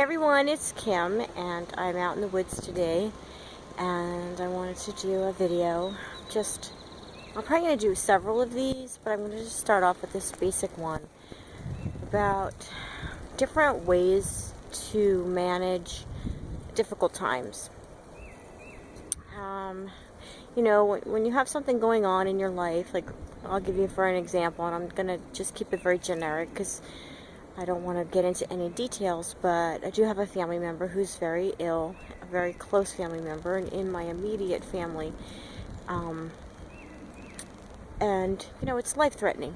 everyone, it's Kim, and I'm out in the woods today, and I wanted to do a video. I'm probably going to do several of these, but I'm going to just start off with this basic one about different ways to manage difficult times. When you have something going on in your life, like I'll give you for an example, and I'm going to just keep it very generic because I don't want to get into any details, but I do have a family member who's very ill, a very close family member, and in my immediate family. And it's life-threatening,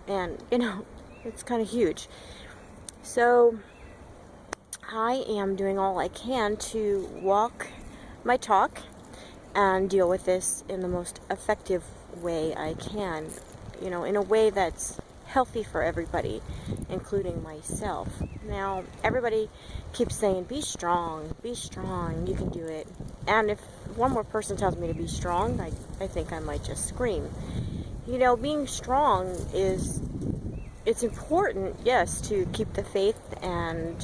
and it's kind of huge. So I am doing all I can to walk my talk and deal with this in the most effective way I can, in a way that's healthy for everybody, including myself. Now, everybody keeps saying, be strong, you can do it. And if one more person tells me to be strong, I think I might just scream. Being strong it's important, yes, to keep the faith and,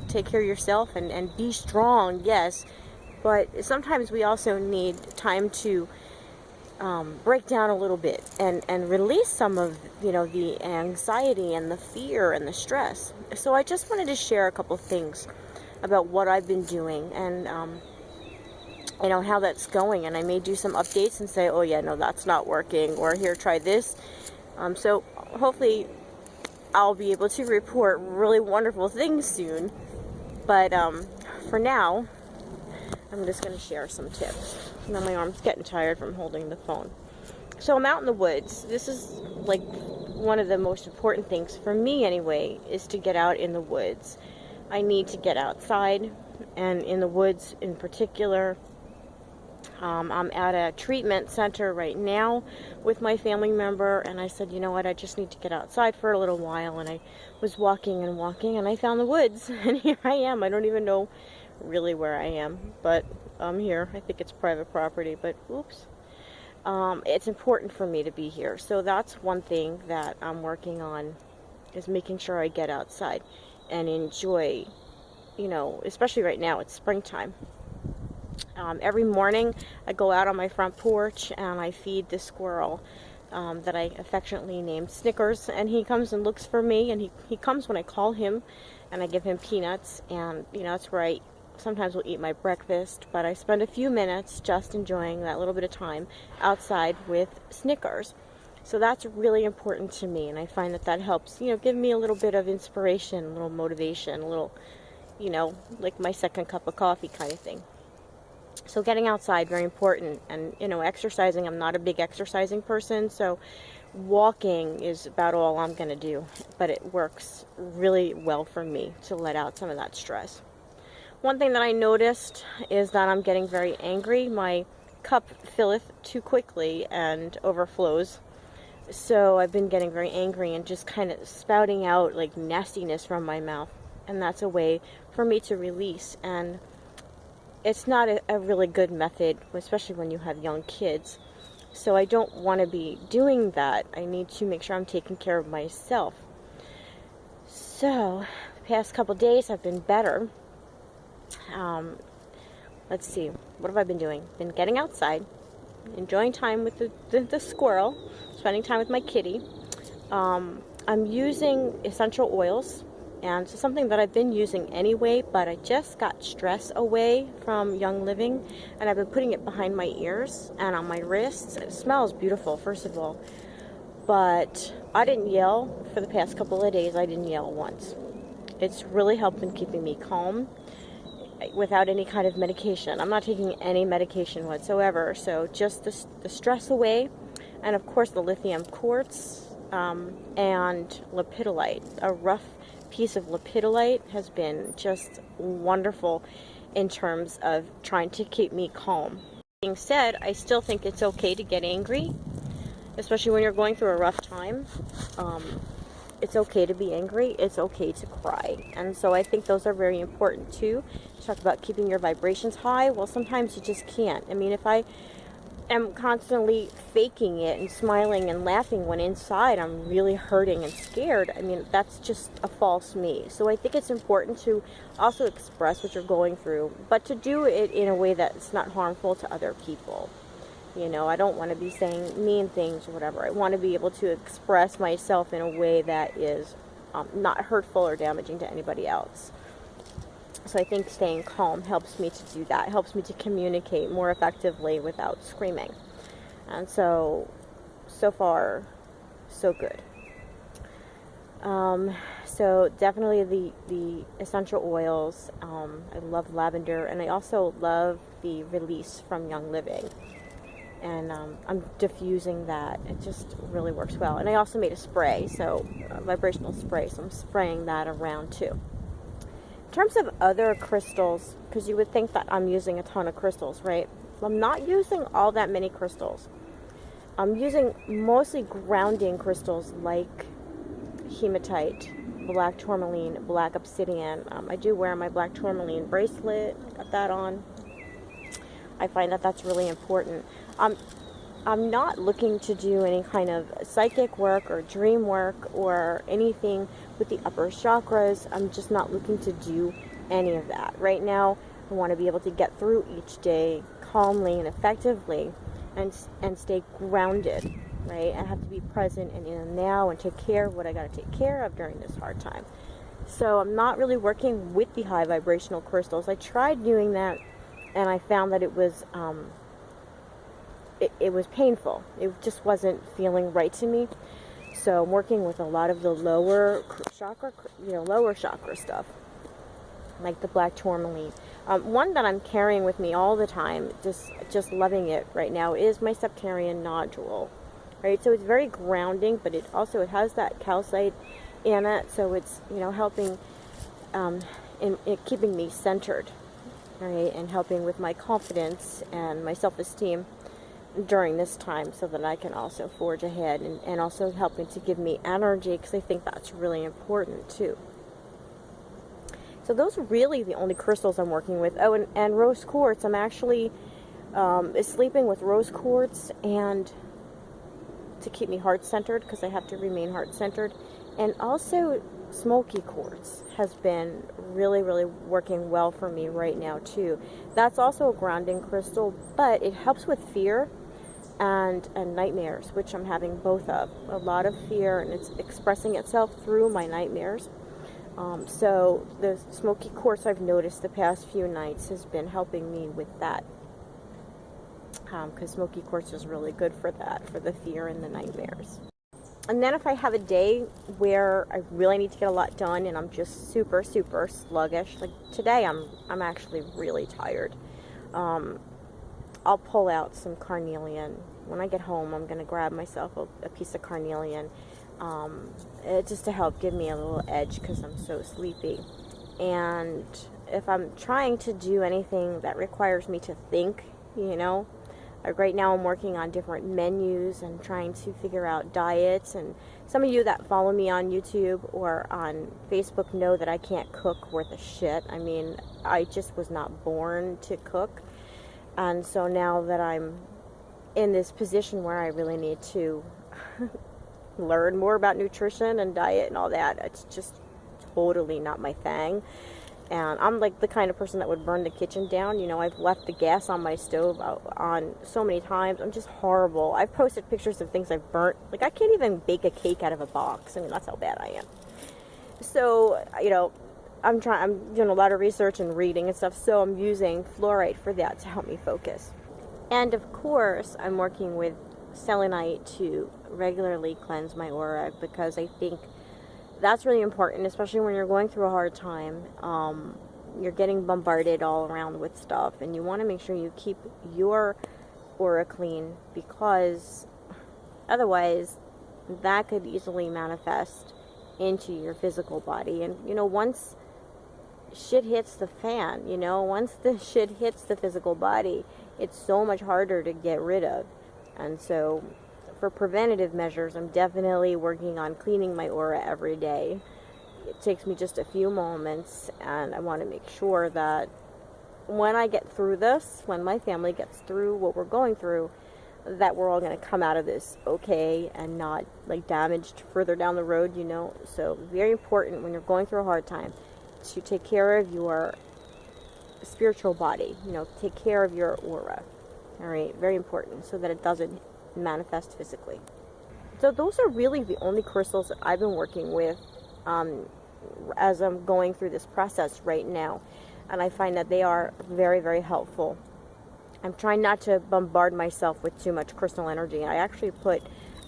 take care of yourself and be strong, yes. But sometimes we also need time to break down a little bit and release some of the anxiety and the fear and the stress. So I just wanted to share a couple things about what I've been doing and how that's going. And I may do some updates and say, oh yeah, no, that's not working, or here, try this. So hopefully I'll be able to report really wonderful things soon. But for now, I'm just going to share some tips. Now my arm's getting tired from holding the phone. So I'm out in the woods. This is like one of the most important things for me anyway, is to get out in the woods. I need to get outside, and in the woods in particular. I'm at a treatment center right now with my family member, and I said, you know what, I just need to get outside for a little while. And I was walking, and I found the woods, and here I am. I don't even know really where I am, but I'm here. I think it's private property, but oops. It's important for me to be here. So that's one thing that I'm working on, is making sure I get outside and enjoy, especially right now, it's springtime. Every morning I go out on my front porch and I feed the squirrel that I affectionately named Snickers, and he comes and looks for me, and he comes when I call him, and I give him peanuts, and that's where I sometimes will eat my breakfast, but I spend a few minutes just enjoying that little bit of time outside with Snickers. So that's really important to me, and I find that helps, give me a little bit of inspiration, a little motivation, a little, like my second cup of coffee kind of thing. So getting outside, very important, and, exercising. I'm not a big exercising person, so walking is about all I'm going to do, but it works really well for me to let out some of that stress. One thing that I noticed is that I'm getting very angry. My cup filleth too quickly and overflows. So I've been getting very angry and just kind of spouting out like nastiness from my mouth. And that's a way for me to release. And it's not a really good method, especially when you have young kids. So I don't want to be doing that. I need to make sure I'm taking care of myself. So the past couple days have been better. Let's see, what have I been doing? Been getting outside, enjoying time with the squirrel, spending time with my kitty. I'm using essential oils, and it's something that I've been using anyway, but I just got stress away from Young Living, and I've been putting it behind my ears and on my wrists. It smells beautiful, first of all, but I didn't yell for the past couple of days. I didn't yell once. It's really helped in keeping me calm without any kind of medication. I'm not taking any medication whatsoever, so just the stress away, and of course the lithium quartz and lepidolite. A rough piece of lepidolite has been just wonderful in terms of trying to keep me calm. Being said, I still think it's okay to get angry, especially when you're going through a rough time. It's okay to be angry. It's okay to cry. And so I think those are very important too. Talk about keeping your vibrations high. Well, sometimes you just can't. I mean, if I am constantly faking it and smiling and laughing when inside I'm really hurting and scared, I mean, that's just a false me. So I think it's important to also express what you're going through, but to do it in a way that's not harmful to other people. You know, I don't want to be saying mean things or whatever. I want to be able to express myself in a way that is not hurtful or damaging to anybody else. So I think staying calm helps me to do that, helps me to communicate more effectively without screaming. And so far, so good. So definitely the essential oils. I love lavender, and I also love the release from Young Living. And I'm diffusing that. It just really works well. And I also made a spray, so a vibrational spray, so I'm spraying that around too. In terms of other crystals, because you would think that I'm using a ton of crystals, right? I'm not using all that many crystals. I'm using mostly grounding crystals like hematite, black tourmaline, black obsidian. I do wear my black tourmaline bracelet. I got that on. I find that that's really important. I'm not looking to do any kind of psychic work or dream work or anything with the upper chakras. I'm just not looking to do any of that. Right now, I want to be able to get through each day calmly and effectively and stay grounded, right? I have to be present and in the now and take care of what I got to take care of during this hard time. So I'm not really working with the high vibrational crystals. I tried doing that, and I found that it was it was painful. It just wasn't feeling right to me. So I'm working with a lot of the lower chakra stuff, like the black tourmaline. One that I'm carrying with me all the time, just loving it right now, is my septarian nodule. Right, so it's very grounding, but it has that calcite in it, so it's helping in keeping me centered, right, and helping with my confidence and my self-esteem during this time, so that I can also forge ahead, and also helping to give me energy, because I think that's really important too. So those are really the only crystals I'm working with. Oh, and rose quartz. I'm actually sleeping with rose quartz, and to keep me heart-centered, because I have to remain heart-centered. And also smoky quartz has been really, really working well for me right now too. That's also a grounding crystal, but it helps with fear and nightmares, which I'm having both of. A lot of fear, and it's expressing itself through my nightmares. So the smoky quartz, I've noticed the past few nights, has been helping me with that. Because smoky quartz is really good for that, for the fear and the nightmares. And then if I have a day where I really need to get a lot done and I'm just super, super sluggish, like today I'm actually really tired, I'll pull out some carnelian. When I get home, I'm going to grab myself a piece of carnelian, just to help give me a little edge, because I'm so sleepy. And if I'm trying to do anything that requires me to think, like right now I'm working on different menus and trying to figure out diets, and some of you that follow me on YouTube or on Facebook know that I can't cook worth a shit. I mean, I just was not born to cook. And so now that I'm in this position where I really need to learn more about nutrition and diet and all that, it's just totally not my thing. And I'm like the kind of person that would burn the kitchen down. I've left the gas on my stove on so many times. I'm just horrible. I've posted pictures of things I've burnt. Like, I can't even bake a cake out of a box. I mean, that's how bad I am. So, I'm doing a lot of research and reading and stuff, so I'm using fluorite for that to help me focus. And of course, I'm working with selenite to regularly cleanse my aura, because I think that's really important, especially when you're going through a hard time. You're getting bombarded all around with stuff, and you want to make sure you keep your aura clean, because otherwise that could easily manifest into your physical body. And once shit hits the fan, once the shit hits the physical body, it's so much harder to get rid of. And so for preventative measures, I'm definitely working on cleaning my aura every day. It takes me just a few moments, and I want to make sure that when I get through this, when my family gets through what we're going through, that we're all going to come out of this okay and not like damaged further down the road, you know. So very important when you're going through a hard time to take care of your spiritual body, you know, take care of your aura. All right, very important, so that it doesn't manifest physically. So those are really the only crystals that I've been working with as I'm going through this process right now, and I find that they are very, very helpful. I'm trying not to bombard myself with too much crystal energy. I actually put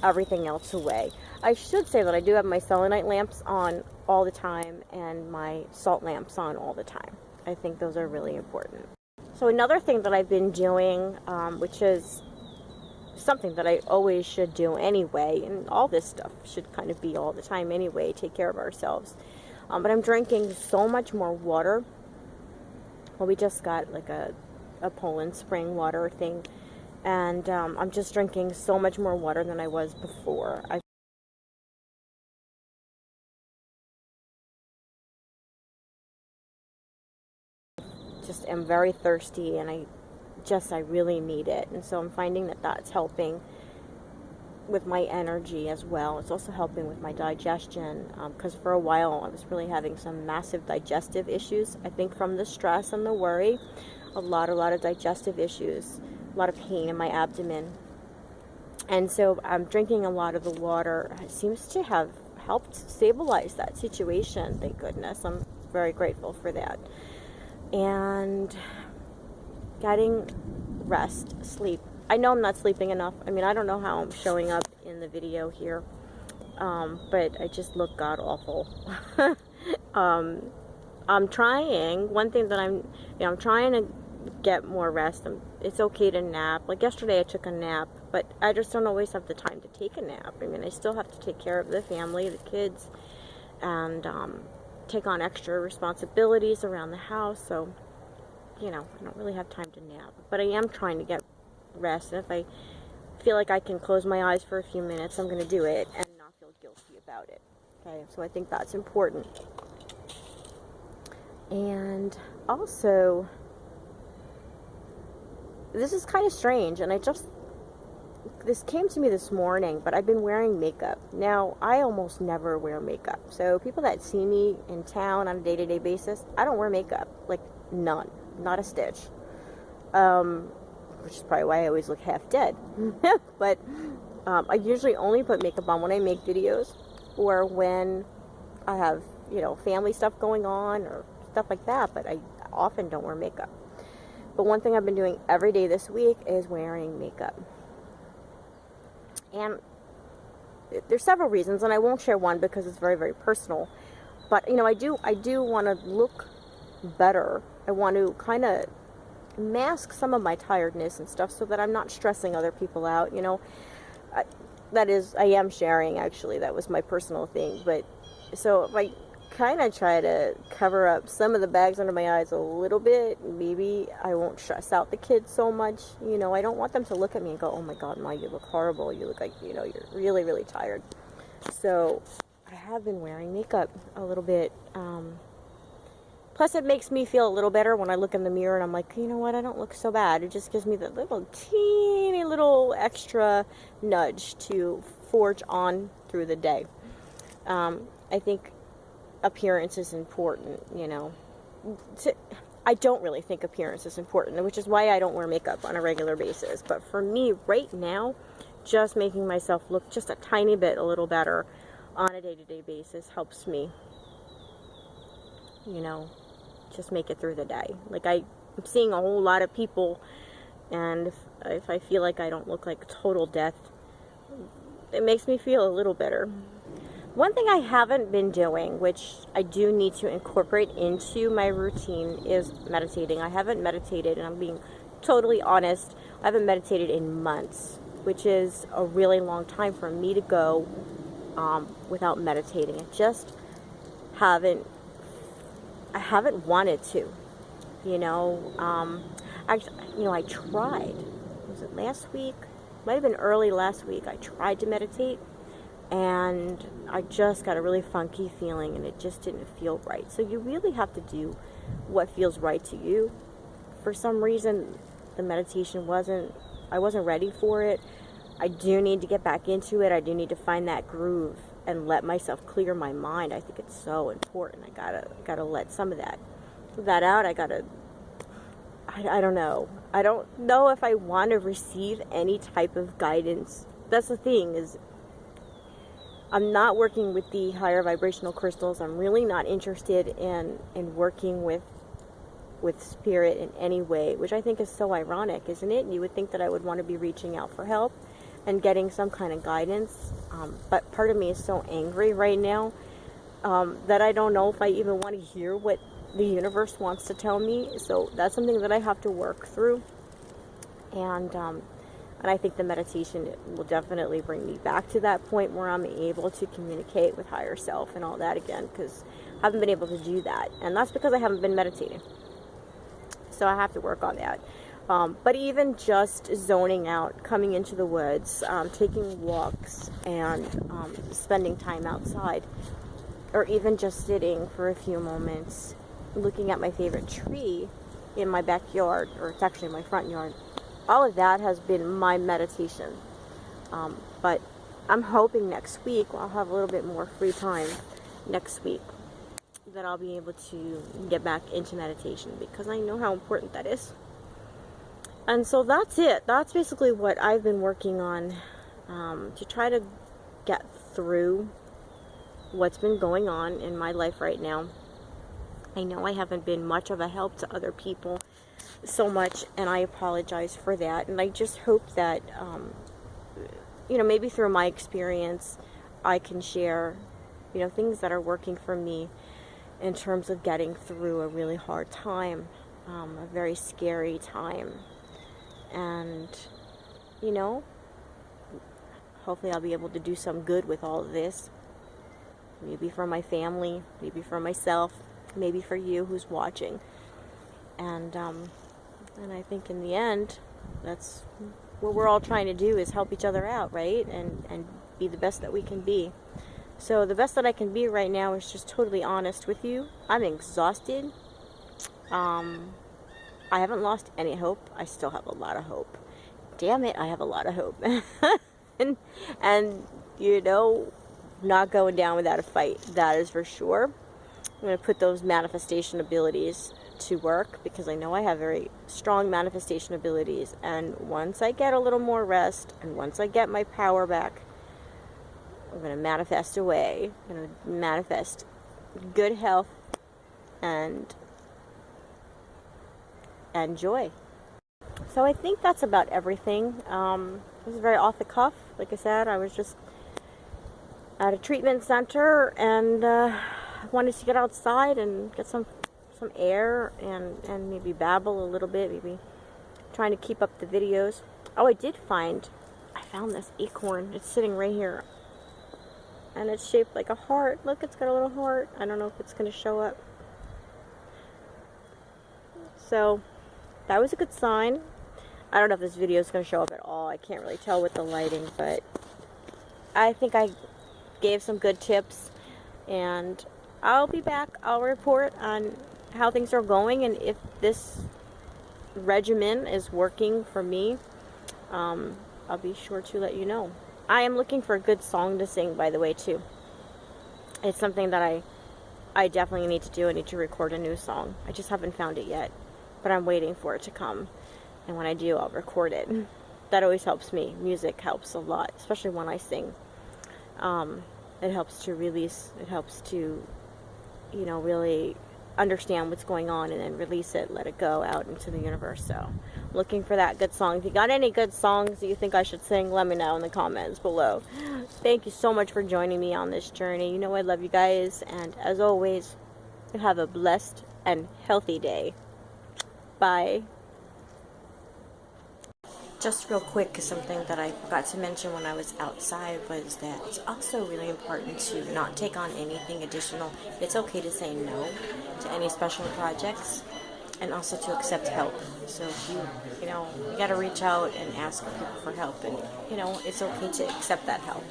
everything else away. I should say that I do have my selenite lamps on all the time and my salt lamps on all the time. I think those are really important. So another thing that I've been doing, which is something that I always should do anyway, and all this stuff should kind of be all the time anyway, take care of ourselves. But I'm drinking so much more water. Well, we just got like a Poland spring water thing, and I'm just drinking so much more water than I was before. I just am very thirsty, and I really need it, and so I'm finding that that's helping with my energy as well. It's also helping with my digestion, because for a while I was really having some massive digestive issues. I think from the stress and the worry, a lot of digestive issues, a lot of pain in my abdomen, and so I'm drinking a lot of the water. It seems to have helped stabilize that situation, thank goodness. I'm very grateful for that. And getting rest, sleep. I know I'm not sleeping enough. I mean, I don't know how I'm showing up in the video here, but I just look god awful. I'm trying. One thing that I'm trying to get more rest. It's okay to nap. Like yesterday, I took a nap, but I just don't always have the time to take a nap. I mean, I still have to take care of the family, the kids, and take on extra responsibilities around the house. So, you know, I don't really have time to nap, but I am trying to get rest, and if I feel like I can close my eyes for a few minutes, I'm going to do it and not feel guilty about it. Okay, so I think that's important. And also, this is kind of strange, and this came to me this morning, but I've been wearing makeup. Now, I almost never wear makeup, so people that see me in town on a day-to-day basis, I don't wear makeup, like none, not a stitch. Which is probably why I always look half dead. But I usually only put makeup on when I make videos, or when I have, you know, family stuff going on or stuff like that, but I often don't wear makeup. But one thing I've been doing every day this week is wearing makeup. And there's several reasons, and I won't share one because it's very, very personal. But, you know, I do want to look better. I want to kind of mask some of my tiredness and stuff so that I'm not stressing other people out, you know. I am sharing, actually. That was my personal thing. But so if I kind of try to cover up some of the bags under my eyes a little bit, maybe I won't stress out the kids so much. You know, I don't want them to look at me and go, oh my God, Ma, you look horrible. You look like, you know, you're really, really tired. So I have been wearing makeup a little bit. Plus, it makes me feel a little better when I look in the mirror and I'm like, you know what, I don't look so bad. It just gives me that little teeny little extra nudge to forge on through the day. I think appearance is important, you know. I don't really think appearance is important, which is why I don't wear makeup on a regular basis. But for me, right now, just making myself look just a tiny bit a little better on a day-to-day basis helps me, you know, just make it through the day. Like, I'm seeing a whole lot of people, and if I feel like I don't look like total death, it makes me feel a little better. One thing I haven't been doing, which I do need to incorporate into my routine, is meditating. I haven't meditated, and I'm being totally honest, I haven't meditated in months, which is a really long time for me to go without meditating. I haven't wanted to, you know. Actually, you know, I tried. Was it last week? Might have been early last week. I tried to meditate, and I just got a really funky feeling, and it just didn't feel right. So you really have to do what feels right to you. For some reason, the meditation wasn't I wasn't ready for it. I do need to get back into it. I do need to find that groove and let myself clear my mind. I think it's so important. I gotta let some of that out. I don't know. I don't know if I want to receive any type of guidance. That's the thing, is I'm not working with the higher vibrational crystals. I'm really not interested in working with spirit in any way, which I think is so ironic, isn't it? You would think that I would want to be reaching out for help and getting some kind of guidance, but part of me is so angry right now that I don't know if I even want to hear what the universe wants to tell me. So that's something that I have to work through, and I think the meditation will definitely bring me back to that point where I'm able to communicate with higher self and all that again, because I haven't been able to do that, and that's because I haven't been meditating. So I have to work on that. But even just zoning out, coming into the woods, taking walks, and spending time outside, or even just sitting for a few moments, looking at my favorite tree in my backyard, or it's actually my front yard, all of that has been my meditation. But I'm hoping next week I'll have a little bit more free time next week, that I'll be able to get back into meditation, because I know how important that is. And so that's it. That's basically what I've been working on, to try to get through what's been going on in my life right now. I know I haven't been much of a help to other people so much, and I apologize for that. And I just hope that, maybe through my experience, I can share, things that are working for me in terms of getting through a really hard time, a very scary time. And, hopefully I'll be able to do some good with all of this. Maybe for my family, maybe for myself, maybe for you who's watching. And I think in the end, that's what we're all trying to do, is help each other out, right? And be the best that we can be. So the best that I can be right now is just totally honest with you. I'm exhausted. I haven't lost any hope. I still have a lot of hope. Damn it, I have a lot of hope. and not going down without a fight. That is for sure. I'm going to put those manifestation abilities to work, because I know I have very strong manifestation abilities. And once I get a little more rest, and once I get my power back, I'm going to manifest away. I'm going to manifest good health and joy. So I think that's about everything. It was very off the cuff. Like I said, I was just at a treatment center, and wanted to get outside and get some air, and maybe babble a little bit, maybe trying to keep up the videos. Oh, I found this acorn. It's sitting right here, and it's shaped like a heart. Look, it's got a little heart. I don't know if it's going to show up. So that was a good sign. I don't know if this video is going to show up at all. I can't really tell with the lighting, but I think I gave some good tips, and I'll be back. I'll report on how things are going, and if this regimen is working for me, I'll be sure to let you know. I am looking for a good song to sing, by the way, too. It's something that I definitely need to do. I need to record a new song. I just haven't found it yet, but I'm waiting for it to come. And when I do, I'll record it. That always helps me. Music helps a lot, especially when I sing. It helps to release. It helps to, really understand what's going on, and then release it, let it go out into the universe. So I'm looking for that good song. If you got any good songs that you think I should sing, let me know in the comments below. Thank you so much for joining me on this journey. I love you guys, and as always, have a blessed and healthy day. Bye. Just real quick, something that I forgot to mention when I was outside was that it's also really important to not take on anything additional. It's okay to say no to any special projects, and also to accept help. So if you got to reach out and ask people for help, and it's okay to accept that help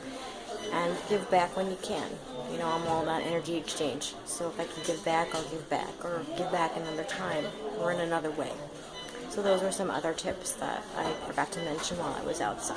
and give back when you can. I'm all about energy exchange. So if I can give back, I'll give back, or give back another time or in another way. So those were some other tips that I forgot to mention while I was outside.